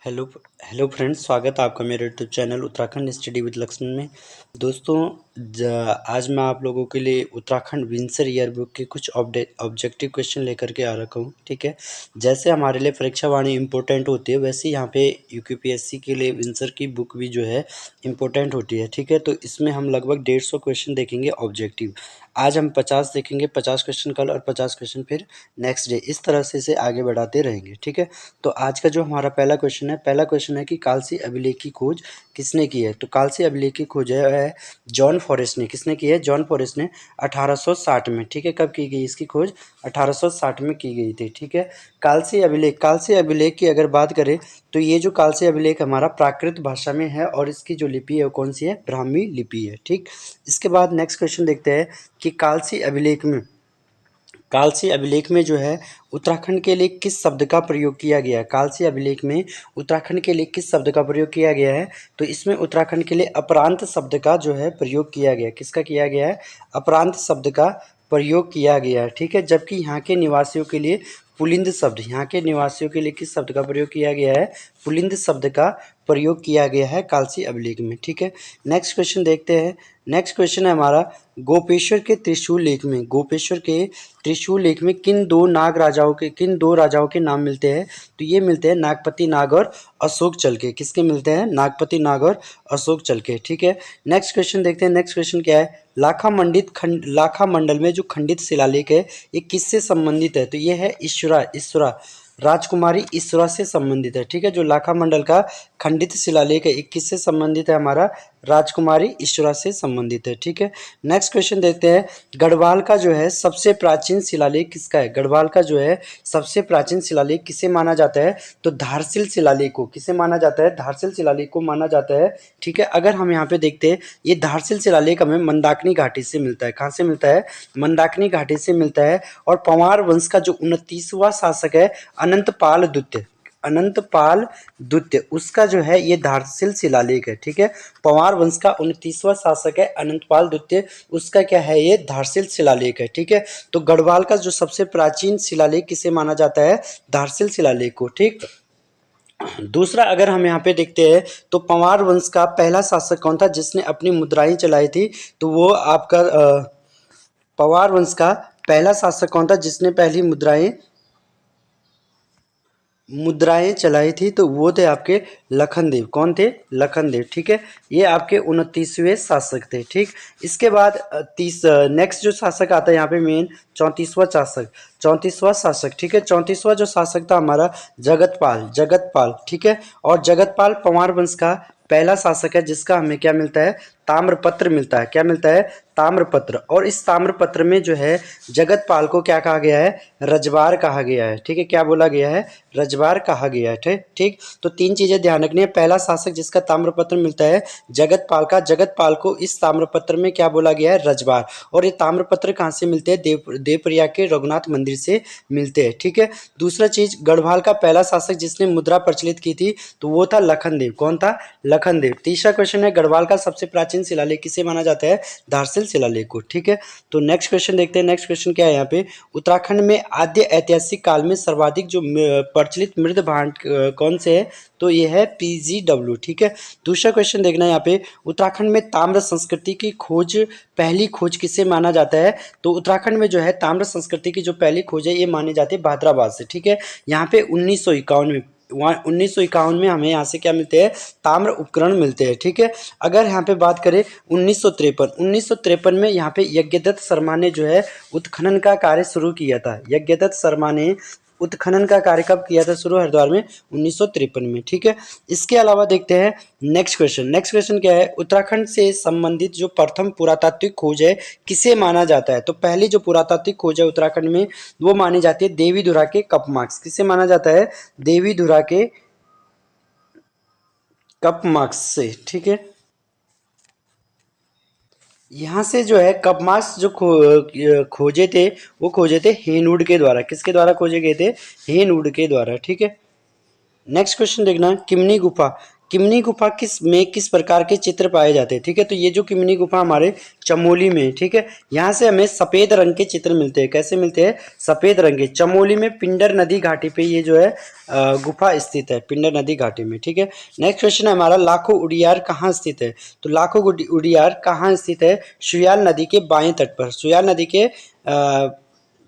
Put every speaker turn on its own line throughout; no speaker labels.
Hello hello friends, स्वागत है आपका मेरे YouTube channel Uttarakhand study with Laxman में। दोस्तों, आज मैं आप लोगों के लिए उत्तराखंड विंसर ईयर बुक के कुछ ऑब्जेक्टिव क्वेश्चन लेकर के आ रखा हूँ। ठीक है, जैसे हमारे लिए परीक्षा वाणी इंपॉर्टेंट होती है, वैसे यहाँ पे यूपीएससी के लिए विंसर की बुक भी जो है इंपॉर्टेंट होती है। ठीक है, तो इसमें हम लगभग 150 क्वेश्चन देखेंगे ऑब्जेक्टिव। आज हम 50 देखेंगे, 50 क्वेश्चन कल और 50 क्वेश्चन फिर नेक्स्ट डे। इस तरह से इसे आगे बढ़ाते रहेंगे। ठीक है, तो आज का जो हमारा पहला क्वेश्चन है कि कालसी अभिलेख की खोज किसने की है। तो कालसी अभिलेख की खोज है जॉन फॉरेस्ट ने। किसने की है? जॉन फॉरेस्ट ने 1860 में। ठीक है, कब की गई इसकी खोज? 1860 में की गई थी। ठीक है, कालसी अभिलेख की अगर बात करें तो ये जो कालसी अभिलेख हमारा प्राकृत भाषा में है और इसकी जो लिपि है वो कौन सी है? ब्राह्मी लिपि है। ठीक, इसके बाद नेक्स्ट क्वेश्चन देखते हैं कि कालसी अभिलेख में जो है उत्तराखंड के लिए किस शब्द का प्रयोग किया गया है। कालसी अभिलेख में उत्तराखंड के लिए किस शब्द का प्रयोग किया गया है? तो इसमें उत्तराखंड के लिए अपरांत शब्द का जो है प्रयोग किया गया है। किसका किया गया है? अपरांत शब्द का प्रयोग किया गया है। ठीक है, जबकि यहाँ के निवासियों के लिए पुलिंद शब्द, यहाँ के निवासियों के लिए किस शब्द का प्रयोग किया गया है? पुलिंद शब्द का प्रयोग किया गया है कालसी अभिलेख में। ठीक है, नेक्स्ट क्वेश्चन देखते हैं। नेक्स्ट क्वेश्चन है हमारा गोपेश्वर के त्रिशूल लेख में। गोपेश्वर के त्रिशूल लेख में किन दो राजाओं के नाम मिलते हैं? तो ये मिलते हैं नागपति नाग और अशोक चलके। किसके मिलते हैं? नागपति नाग और अशोक चलके। ठीक है, नेक्स्ट क्वेश्चन देखते हैं। नेक्स्ट क्वेश्चन क्या है? लाखा मंडल में जो खंडित शिलालेख है ये किससे संबंधित है? तो ये है ईश्वरा राजकुमारी ईश्वरा से संबंधित है। ठीक है, जो लाखा मंडल का खंडित शिलालेख है ये किससे संबंधित है? हमारा राजकुमारी ईश्वरा से संबंधित है। ठीक है, नेक्स्ट क्वेश्चन देखते हैं। गढ़वाल का जो है सबसे प्राचीन शिलालेख किसका है? गढ़वाल का जो है सबसे प्राचीन शिलालेख किसे माना जाता है? तो धारसिल शिलालेख को। किसे माना जाता है? धारसिल शिलालेख को माना जाता है। ठीक है, अगर हम यहाँ पे देखते हैं ये धारसिल शिलालेख हमें मंदाकिनी घाटी से मिलता है। कहाँ से मिलता है? मंदाकिनी घाटी से मिलता है। और पंवार वंश का जो 29वां शासक है अनंतपाल द्वितीय, उसका जो है ये धारसिल शिलालेख है। ठीक है, पंवार वंश का 29वां शासक है अनंतपाल द्वितीय, उसका क्या है? ये धारसिल शिलालेख है। ठीक है, तो गढ़वाल का जो सबसे प्राचीन शिलालेख किसे माना जाता है? धारसिल शिलालेख को। ठीक, दूसरा अगर हम यहाँ पे देखते हैं तो पंवार वंश का पहला शासक कौन था जिसने अपनी मुद्राएं चलाई थी? तो वो आपका पंवार वंश का पहला शासक कौन था जिसने पहली मुद्राएं चलाई थी? तो वो थे आपके लखनदेव। कौन थे? लखनदेव। ठीक है, ये आपके 29वें शासक थे। ठीक, इसके बाद नेक्स्ट जो शासक आता है यहाँ पे मेन 34वां शासक। ठीक है, 34वां जो शासक था हमारा जगतपाल। ठीक है, और जगतपाल पंवार वंश का पहला शासक है जिसका हमें क्या मिलता है? ताम्रपत्र मिलता है। क्या मिलता है? ताम्रपत्र। और इस ताम्रपत्र में जो है जगतपाल को क्या कहा गया है? रजवार कहा गया है। ठीक है, क्या बोला गया है? रजवार कहा गया है। ठीक, तो तीन चीजें ध्यान रखनी है। पहला शासक जिसका ताम्रपत्र मिलता है जगतपाल को इस ताम्रपत्र में क्या बोला गया है? रजवार। और ये ताम्रपत्र कहाँ से मिलते हैं? देवप्रयाग के रघुनाथ मंदिर से मिलते हैं। ठीक है, दूसरा चीज, गढ़वाल का पहला शासक जिसने मुद्रा प्रचलित की थी तो वो था लखनदेव। कौन था? लखनदेव। तीसरा क्वेश्चन है गढ़वाल का सबसे प्राचीन शिलालेख किसे माना जाता है? धारसिल शिलालेख को। ठीक है, तो नेक्स्ट क्वेश्चन देखते हैं। नेक्स्ट क्वेश्चन क्या है यहाँ पे? उत्तराखंड में आद्य ऐतिहासिक काल में सर्वाधिक जो प्रचलित मृद भांड कौन से है? तो ये है PGW। ठीक है, दूसरा क्वेश्चन देखना है यहाँ पे, उत्तराखंड में ताम्र संस्कृति की पहली खोज किसे माना जाता है? तो उत्तराखंड में जो है ताम्र संस्कृति की जो पहली खोज है ये मानी जाती है भाद्राबाद से। ठीक है, यहाँ पे 1951 में हमें यहाँ से क्या मिलते हैं? ताम्र उपकरण मिलते हैं। ठीक है, अगर यहाँ पे बात करें 1953 में यहाँ पे यज्ञदत्त शर्मा ने जो है उत्खनन का कार्य शुरू किया था। यज्ञदत्त शर्मा ने उत्खनन का कार्य कब किया था शुरू? हरिद्वार में 1953 में। ठीक है, इसके अलावा देखते हैं नेक्स्ट क्वेश्चन क्या है? उत्तराखंड से संबंधित जो प्रथम पुरातात्विक खोज है किसे माना जाता है? तो पहली जो पुरातात्विक खोज है उत्तराखंड में वो मानी जाती है देवीधुरा के कप मार्क्स। किसे माना जाता है? देवीधुरा के कप मार्क्स से। ठीक है, यहाँ से जो है कप मार्क्स जो खोजे थे वो खोजे थे हेनवुड के द्वारा। किसके द्वारा खोजे गए थे? हेनवुड के द्वारा। ठीक है, नेक्स्ट क्वेश्चन देखना, किमनी गुफा किस प्रकार के चित्र पाए जाते हैं। ठीक है, तो ये जो किमनी गुफा हमारे चमोली में है। ठीक है, यहाँ से हमें सफ़ेद रंग के चित्र मिलते हैं। कैसे मिलते हैं? सफ़ेद रंग के। चमोली में पिंडर नदी घाटी पे ये जो है गुफा स्थित है, पिंडर नदी घाटी में। ठीक है, नेक्स्ट क्वेश्चन है हमारा, लाखों उड़ियार कहाँ स्थित है? तो लाखों उड़ियार कहाँ स्थित है? सुयाल नदी के बाएं तट पर, सुयाल नदी के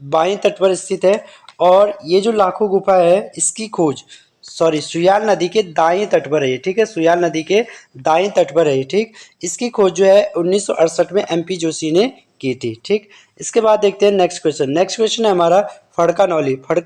बाएं तट पर स्थित है। और ये जो लाखों गुफा है इसकी खोज सुयाल नदी के दाएं तट पर है। ठीक है, सुयाल नदी के दाएं तट पर है। ठीक, इसकी खोज जो है 1968 में MP जोशी ने की थी। ठीक, इसके बाद देखते हैं नेक्स्ट क्वेश्चन। नेक्स्ट क्वेश्चन है हमारा, फड़का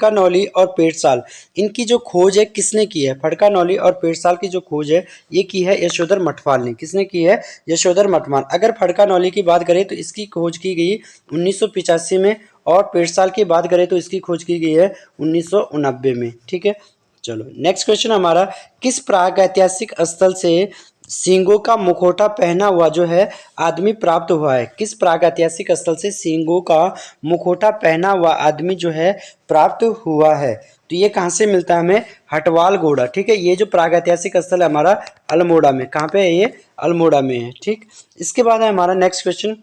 नौली और पेड़साल, इनकी जो खोज है किसने की है? फड़का नौली और पेड़साल की जो खोज है ये की है यशोधर मठपाल ने। किसने की है? यशोधर मठपाल। अगर फड़का नौली की बात करें तो इसकी खोज की गई 1985 में, और पेड़साल की बात करें तो इसकी खोज की गई है 1989 में। ठीक है, चलो नेक्स्ट क्वेश्चन हमारा, किस प्रागैतिहासिक स्थल से सींगों का मुखौटा पहना हुआ जो है आदमी प्राप्त हुआ है? किस प्रागैतिहासिक स्थल से सींगों का मुखौटा पहना हुआ आदमी जो है प्राप्त हुआ है? तो ये कहाँ से मिलता है हमें? हटवाल घोड़ा। ठीक है, ये जो प्रागैतिहासिक स्थल है हमारा अल्मोड़ा में। कहाँ पे है ये? अल्मोड़ा में है। ठीक, इसके बाद है हमारा नेक्स्ट क्वेश्चन,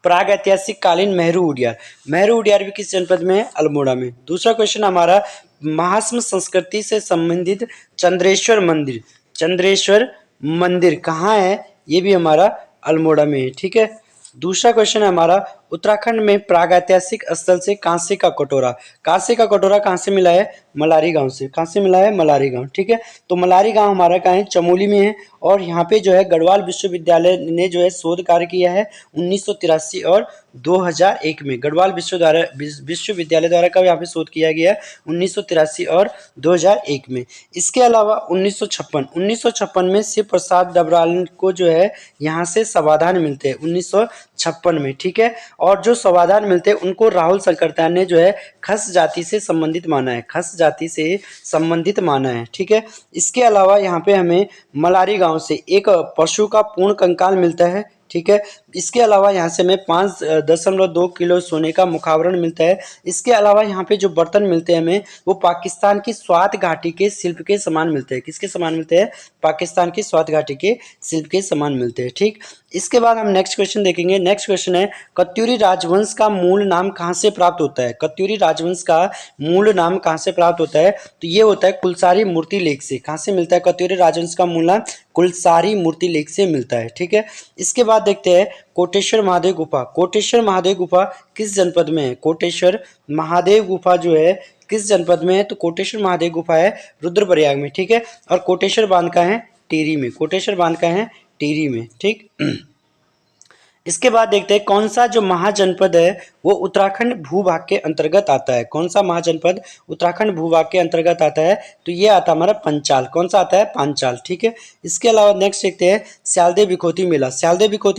प्राग ऐतिहासिक कालीन मेहरू उडियार भी किस जनपद में है? अल्मोड़ा में। दूसरा क्वेश्चन हमारा, महास्म संस्कृति से संबंधित चंद्रेश्वर मंदिर कहाँ है? ये भी हमारा अल्मोड़ा में है। ठीक है, दूसरा क्वेश्चन है हमारा, उत्तराखंड में प्रागैतिहासिक स्थल से कांसे का कटोरा कहाँ से मिला है? मलारी गांव से। कहाँ से मिला है? मलारी गांव। ठीक है, तो मलारी गांव हमारा कहाँ है? चमोली में है। और यहाँ पे जो है गढ़वाल विश्वविद्यालय ने जो है शोध कार्य किया है 1983 और 2001 में। गढ़वाल विश्वविद्यालय द्वारा कब यहाँ पे शोध किया गया है? 1983 और 2001 में। इसके अलावा 1956 में शिव प्रसाद डबराल को जो है यहाँ से समाधान मिलते हैं 1956 में। ठीक है, और जो समाधान मिलते हैं उनको राहुल शंकरतान ने जो है खस जाति से संबंधित माना है। ठीक है, इसके अलावा यहाँ पे हमें मलारी गांव से एक पशु का पूर्ण कंकाल मिलता है। ठीक है, इसके अलावा यहाँ से हमें 5.2 किलो सोने का मुखावरण मिलता है। इसके अलावा यहाँ पे जो बर्तन मिलते हैं हमें वो पाकिस्तान की स्वात घाटी के शिल्प के समान मिलते हैं। किसके समान मिलते हैं? पाकिस्तान की स्वात घाटी के शिल्प के समान मिलते हैं। ठीक, इसके बाद हम नेक्स्ट क्वेश्चन देखेंगे। नेक्स्ट क्वेश्चन है, कत्यूरी राजवंश का मूल नाम कहाँ से प्राप्त होता है? कत्यूरी राजवंश का मूल नाम कहाँ से प्राप्त होता है? तो ये होता है कुलसारी मूर्ति लेख से। कहाँ से मिलता है कत्यूरी राजवंश का मूल नाम? कुलसारी मूर्ति लेख से मिलता है। ठीक है, इसके बाद देखते हैं कोटेश्वर महादेव गुफा किस जनपद में है? कोटेश्वर महादेव गुफा जो है किस जनपद में है? तो कोटेश्वर महादेव गुफा है रुद्रप्रयाग में। ठीक है, और कोटेश्वर बांध का है टिहरी में। ठीक, इसके बाद देखते हैं कौन सा जो महाजनपद है वो उत्तराखंड भूभाग के अंतर्गत आता है। कौन सा महाजनपद उत्तराखंड भूभाग के अंतर्गत आता है? तो ये आता है हमारा पंचाल। कौन सा आता है? पांचाल। ठीक है, इसके अलावा नेक्स्ट देखते हैं स्यालदे बिखोती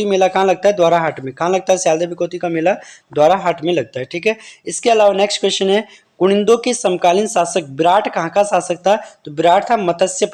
मेला कहाँ लगता है? द्वाराहाट में। कहाँ लगता है स्यालदे बिखोती का मेला? द्वाराहाट में लगता है। ठीक है, इसके अलावा नेक्स्ट क्वेश्चन है, कुनिंदों के समकालीन शासक विराट कहाँ का शासक था? तो विराट था मत्स्य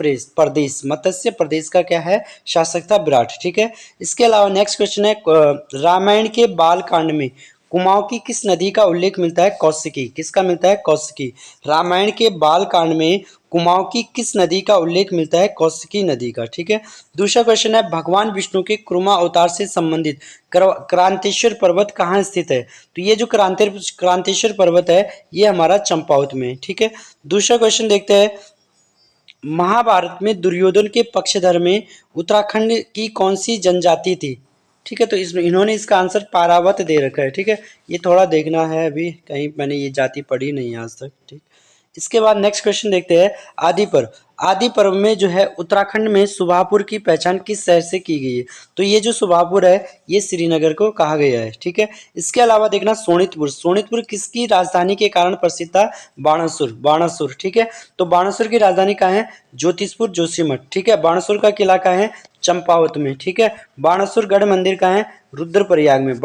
प्रदेश का क्या है? शासक था विराट। ठीक है, इसके अलावा नेक्स्ट क्वेश्चन है, रामायण के बाल कांड में कुमाऊं की किस नदी का उल्लेख मिलता है? कौशिकी। किसका मिलता है? कौशिकी। रामायण के बाल कांड में कुमाऊं की किस नदी का उल्लेख मिलता है? कौशिकी नदी का। ठीक है, दूसरा क्वेश्चन है, भगवान विष्णु के कुर्मा अवतार से संबंधित क्रांतेश्वर पर्वत कहाँ स्थित है? तो ये जो क्रांतेश्वर पर्वत है ये हमारा चंपावत में। ठीक है, दूसरा क्वेश्चन देखते हैं, महाभारत में दुर्योधन के पक्षधर में उत्तराखंड की कौन सी जनजाति थी? ठीक है, तो इसमें इन्होंने इसका आंसर पारावत दे रखा है। ठीक है, ये थोड़ा देखना है, अभी कहीं मैंने ये जाति पढ़ी नहीं आज तक। ठीक, इसके बाद नेक्स्ट क्वेश्चन देखते हैं, आदि पर्व में जो है उत्तराखंड में सुभापुर की पहचान किस शहर से की गई है? तो ये जो सुभापुर है ये श्रीनगर को कहा गया है। ठीक है, इसके अलावा देखना सोनितपुर किसकी राजधानी के कारण प्रसिद्ध था? बाणासुर। ठीक है, तो बाणासुर की राजधानी कहाँ है? ज्योतिषपुर जोशीमठ। ठीक है, बाणासुर का किला कहाँ है? चंपावत में। ठीक है, बाणासुर गढ़ मंदिर कहाँ है? रुद्रप्रयाग में।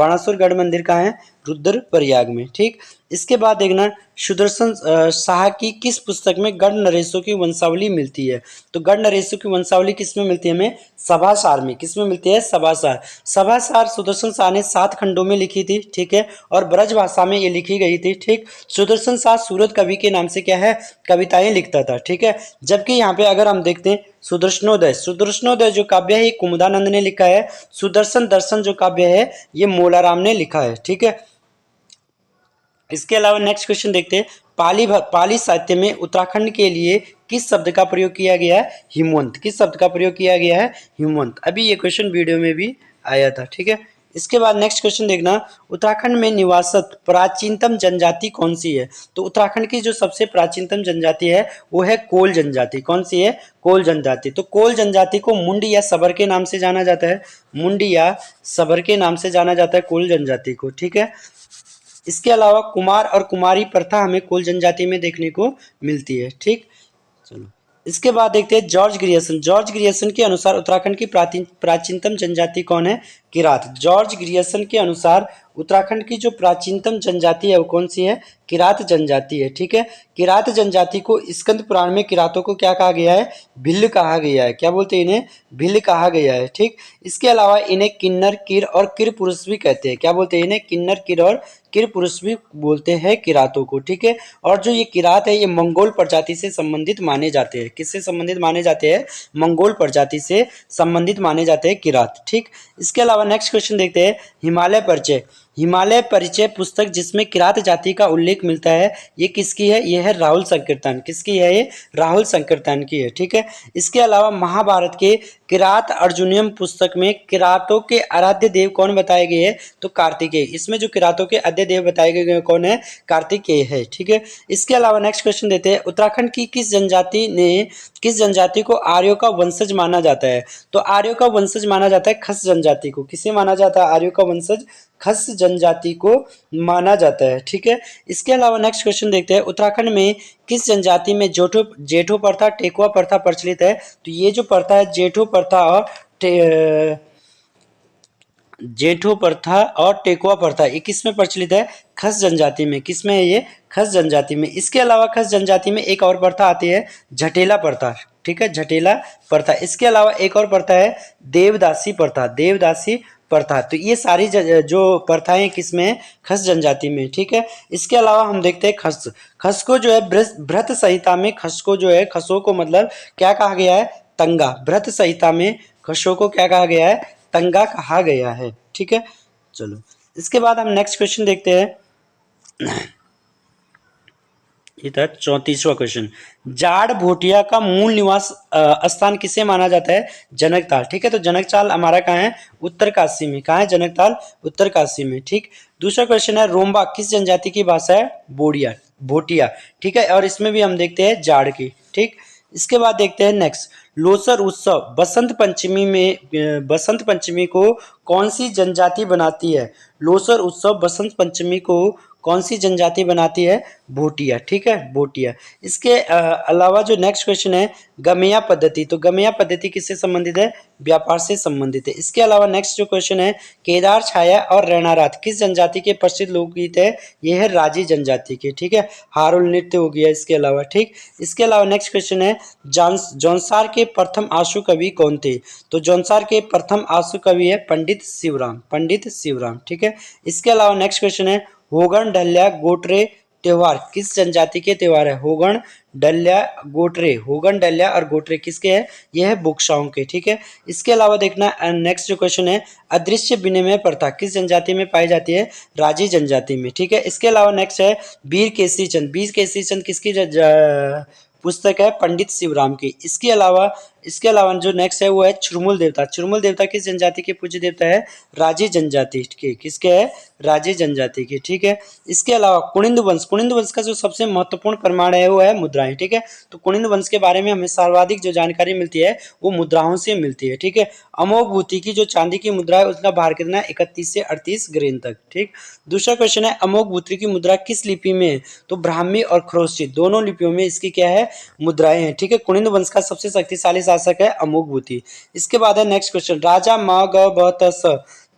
रुद्रप्रयाग में। ठीक, इसके बाद देखना सुदर्शन शाह की किस पुस्तक में गढ़ नरेशों की वंशावली मिलती है। तो गढ़ नरेशों की वंशावली किसमें मिलती है हमें? सभासार में। किसमें मिलती है? सभासार। सभासार सुदर्शन शाह ने 7 खंडों में लिखी थी। ठीक है, और ब्रज भाषा में ये लिखी गई थी। ठीक, सुदर्शन शाह सूरत कवि के नाम से क्या है? कविताएं लिखता था। ठीक है, जबकि यहाँ पे अगर हम देखते हैं सुदर्शनोदय, सुदर्शनोदय जो काव्य है ये कुमुदानंद ने लिखा है। सुदर्शन दर्शन जो काव्य है ये मोलाराम ने लिखा है। ठीक है, इसके अलावा नेक्स्ट क्वेश्चन देखते हैं, पाली साहित्य में उत्तराखंड के लिए किस शब्द का प्रयोग किया गया है? हिमवंत। किस शब्द का प्रयोग किया गया है? हिमवंत। अभी ये क्वेश्चन वीडियो में भी आया था। ठीक है, इसके बाद नेक्स्ट क्वेश्चन देखना, उत्तराखंड में निवासत प्राचीनतम जनजाति कौन सी है? तो उत्तराखंड की जो सबसे प्राचीनतम जनजाति है वो है कोल जनजाति। कौन सी है? कोल जनजाति। तो कोल जनजाति को मुंड या सबर के नाम से जाना जाता है। मुंड या सबर के नाम से जाना जाता है कोल जनजाति को। ठीक है, इसके अलावा कुमार और कुमारी प्रथा हमें कोल जनजाति में देखने को मिलती है। ठीक, चलो इसके बाद देखते हैं जॉर्ज ग्रियर्सन। जॉर्ज ग्रियर्सन के अनुसार उत्तराखंड की प्राचीनतम जनजाति कौन है? किरात। जॉर्ज ग्रियर्सन के अनुसार उत्तराखंड की जो प्राचीनतम जनजाति है वो कौन सी है? किरात जनजाति है। ठीक है, किरात जनजाति को स्कंद पुराण में किरातों को क्या कहा गया है? भिल्ल कहा गया है। क्या बोलते हैं इन्हें? भिल्ल कहा गया है। ठीक, इसके अलावा इन्हें किन्नर, किर और किर पुरुष भी कहते हैं। क्या बोलते हैं इन्हें? किन्नर, किर और किर पुरुष भी बोलते हैं किरातों को। ठीक है, और जो ये किरात है ये मंगोल प्रजाति से संबंधित माने जाते हैं। किससे संबंधित माने जाते हैं? मंगोल प्रजाति से संबंधित माने जाते हैं किरात। ठीक, इसके अलावा नेक्स्ट क्वेश्चन देखते हैं, हिमालय परिचय। हिमालय परिचय पुस्तक जिसमें किरात जाति का उल्लेख मिलता है ये किसकी है? ये है राहुल संकीर्तन। किसकी है ये? राहुल संकीर्तन की है। ठीक है, इसके अलावा महाभारत के किरात अर्जुनियम पुस्तक में किरातों के आराध्य देव कौन बताए गए हैं? तो कार्तिकेय। इसमें जो किरातों के आद्य देव बताए गए कौन है? कार्तिकेय है। ठीक है, इसके अलावा नेक्स्ट क्वेश्चन देते हैं, उत्तराखंड की किस जनजाति को आर्यों का वंशज माना जाता है? तो आर्यों का वंशज माना जाता है खस जनजाति को। किसे माना जाता है आर्यों का वंशज? खस जनजाति को माना जाता है। ठीक है, इसके अलावा नेक्स्ट क्वेश्चन देखते हैं, उत्तराखंड में किस जनजाति में जेठो प्रथा, टेकुआ प्रथा प्रचलित है? तो ये जो प्रथा है जेठो प्रथा और जेठो प्रथा और टेकुआ प्रथा ये किस में प्रचलित है? खस जनजाति में। किस में है ये? खस जनजाति में। इसके अलावा खस जनजाति में एक और प्रथा आती है झटेला प्रथा। ठीक है, झटेला प्रथा। इसके अलावा एक और प्रथा है देवदासी प्रथा। देवदासी प्रथा। तो ये सारी जो प्रथाएं किसमें है? खस जनजाति में। ठीक है, इसके अलावा हम देखते हैं खस। खस को जो है भृत संहिता में खस को जो है, खसों को मतलब क्या कहा गया है? तंगा। भृत संहिता में खसों को क्या कहा गया है? तंगा कहा गया है। ठीक है, चलो इसके बाद हम नेक्स्ट क्वेश्चन देखते हैं, ये था 34वां क्वेश्चन, जाड़ भोटिया का मूल निवास स्थान किसे माना जाता है? जनकताल। ठीक है, तो जनकताल हमारा कहाँ है? उत्तरकाशी में। कहाँ है जनकताल? उत्तरकाशी में। ठीक, दूसरा क्वेश्चन है, रोम्बा किस जनजाति की भाषा है? बोडिया, भोटिया। ठीक है, और इसमें भी हम देखते हैं जाड़ की। ठीक, इसके बाद देखते हैं नेक्स्ट, लोसर उत्सव बसंत पंचमी को कौन सी जनजाति बनाती है? लोसर उत्सव बसंत पंचमी को कौन सी जनजाति बनाती है? भोटिया। ठीक है, भोटिया। इसके अलावा जो नेक्स्ट क्वेश्चन है गमया पद्धति, तो गमया पद्धति किससे संबंधित है? व्यापार से संबंधित है। इसके अलावा नेक्स्ट जो क्वेश्चन है, केदार छाया और रैनारात किस जनजाति के प्रसिद्ध लोकगीत है? ये है राजी जनजाति के। ठीक है, हारुल नृत्य हो गया इसके अलावा। ठीक, इसके अलावा नेक्स्ट क्वेश्चन है, जौनसार के प्रथम आशु कवि कौन थे? तो जौनसार के प्रथम आशु कवि है पंडित शिवराम। पंडित शिवराम। ठीक है, इसके अलावा नेक्स्ट क्वेश्चन है, होगन ढल्ल्या गोटरे त्योहार किस जनजाति के त्योहार है? होगन डल्या गोटरे। होगन डल्या और गोटरे किसके हैं? ये है बुक्साओं के। ठीक है, इसके अलावा देखना नेक्स्ट जो क्वेश्चन है, अदृश्य विनिमय प्रथा किस जनजाति में पाई जाती है? राजी जनजाति में। ठीक है, इसके अलावा नेक्स्ट है वीर केसरी चंद। वीर केसरी चंद किसकी पुस्तक है? पंडित शिवराम की। इसके अलावा जो नेक्स्ट है वो है चुरमुल देवता। चुरमुल देवता किस जनजाति के पूज्य देवता है? राजी जनजाति के। किसके है? राजी जनजाति के। ठीक है, इसके अलावा कुनिंद वंश। कुनिंद वंश का जो सबसे महत्वपूर्ण प्रमाण है वो है मुद्राएं। ठीक है, तो कुनिंद वंश के बारे में हमें सर्वाधिक जो जानकारी मिलती है वो मुद्राओं से मिलती है। ठीक है, अमोघ भूति की जो चांदी की मुद्रा है उसका भार कितना है? 31 से 38 ग्रेन तक। ठीक, दूसरा क्वेश्चन है, अमोघ भूति की मुद्रा किस लिपि में है? तो ब्राह्मी और खरोष्ठी दोनों लिपियों में इसकी क्या है? मुद्राएं हैं। ठीक है, कुनिंद वंश का सबसे शक्तिशाली शासक है अमोघ भूति। इसके बाद है नेक्स्ट क्वेश्चन, राजा मागधस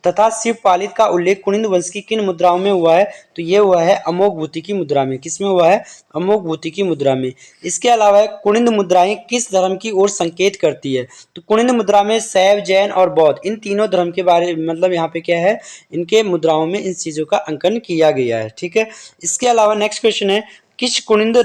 तथा शिवपालित का उल्लेख कुनिंद वंश की किन मुद्राओं में हुआ है? तो ये हुआ है अमोघभूति की मुद्रा में। किसमें हुआ है? अमोघभूति की मुद्रा में। इसके अलावा कुनिंद मुद्राएं किस धर्म की ओर संकेत करती है? तो कुनिंद मुद्रा में शैव, जैन और बौद्ध इन तीनों धर्म के बारे मतलब यहाँ पे क्या है, इनके मुद्राओं में इन चीजों का अंकन किया गया है। ठीक है। इसके अलावा नेक्स्ट क्वेश्चन है, किस कुनिंद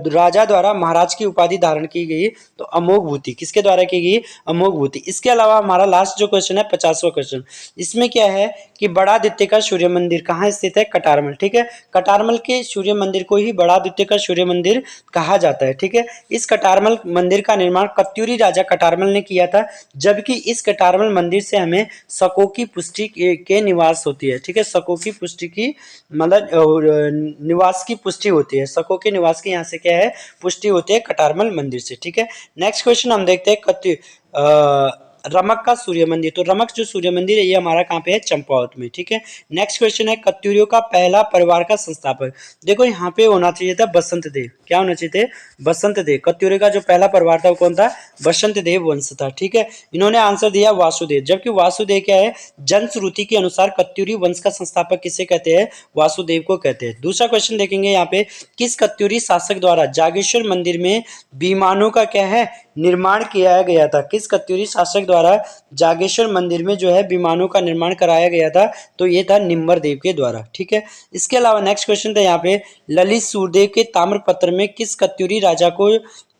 राजा द्वारा महाराज की उपाधि धारण की गई? तो अमोघभूति। किसके द्वारा की गई? अमोघभूति। इसके अलावा हमारा लास्ट जो क्वेश्चन है 50वां क्वेश्चन, इसमें क्या है कि बड़ादित्य का सूर्य मंदिर कहाँ स्थित है? कटारमल। ठीक है। कटारमल के सूर्य मंदिर को ही बड़ादित्य का सूर्य मंदिर कहा जाता है। ठीक है। इस कटारमल मंदिर का निर्माण कत्यूरी राजा कटारमल ने किया था, जबकि इस कटारमल मंदिर से हमें शकों की पुष्टि के निवास होती है। ठीक है। शकों की पुष्टि की मतलब निवास की पुष्टि होती है। शकों के निवास की यहाँ से क्या है? पुष्टि होती है कटारमल मंदिर से। ठीक है। नेक्स्ट क्वेश्चन हम देखते हैं रमक का सूर्य मंदिर। तो रमक जो सूर्य मंदिर है ये हमारा कहाँ पे है? चंपावत में। ठीक है। नेक्स्ट क्वेश्चन है कत्यूरियों का पहला परिवार का संस्थापक। देखो यहाँ पे होना चाहिए था बसंत देव। क्या होना चाहिए थे? बसंत देव। कत्यूरियों का जो पहला परिवार था वो कौन था? बसंत देव वंश था। ठीक है। इन्होंने आंसर दिया वासुदेव, जबकि वासुदेव क्या है? जनश्रुति के अनुसार कत्यूरी वंश का संस्थापक किसे कहते हैं? वासुदेव को कहते हैं। दूसरा क्वेश्चन देखेंगे यहाँ पे, किस कत्यूरी शासक द्वारा जागेश्वर मंदिर में विमानों का क्या है? निर्माण किया गया था। किस कत्यूरी शासक द्वारा जागेश्वर मंदिर में जो है विमानों का निर्माण कराया गया था? तो ये था निम्बर देव के द्वारा। ठीक है। इसके अलावा नेक्स्ट क्वेश्चन था यहाँ पे, ललित सूरदेव के ताम्रपत्र में किस कत्यूरी राजा को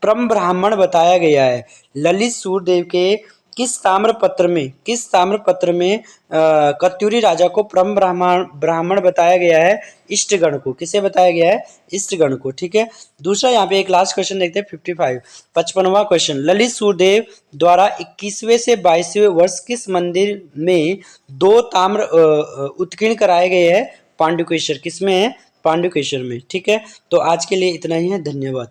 परम ब्राह्मण बताया गया है? ललित सूरदेव के किस ताम्रपत्र में कत्यूरी राजा को परम ब्राह्मण बताया गया है? इष्टगण को। किसे बताया गया है? इष्टगण को। ठीक है। दूसरा यहाँ पे एक लास्ट क्वेश्चन देखते हैं 55वां क्वेश्चन, ललित सूरदेव द्वारा 21वें से 22वें वर्ष किस मंदिर में 2 ताम्र उत्कीर्ण कराए गए हैं? पांडुकेश्वर। किसमें है? पांडुकेश्वर में। ठीक है। तो आज के लिए इतना ही है। धन्यवाद।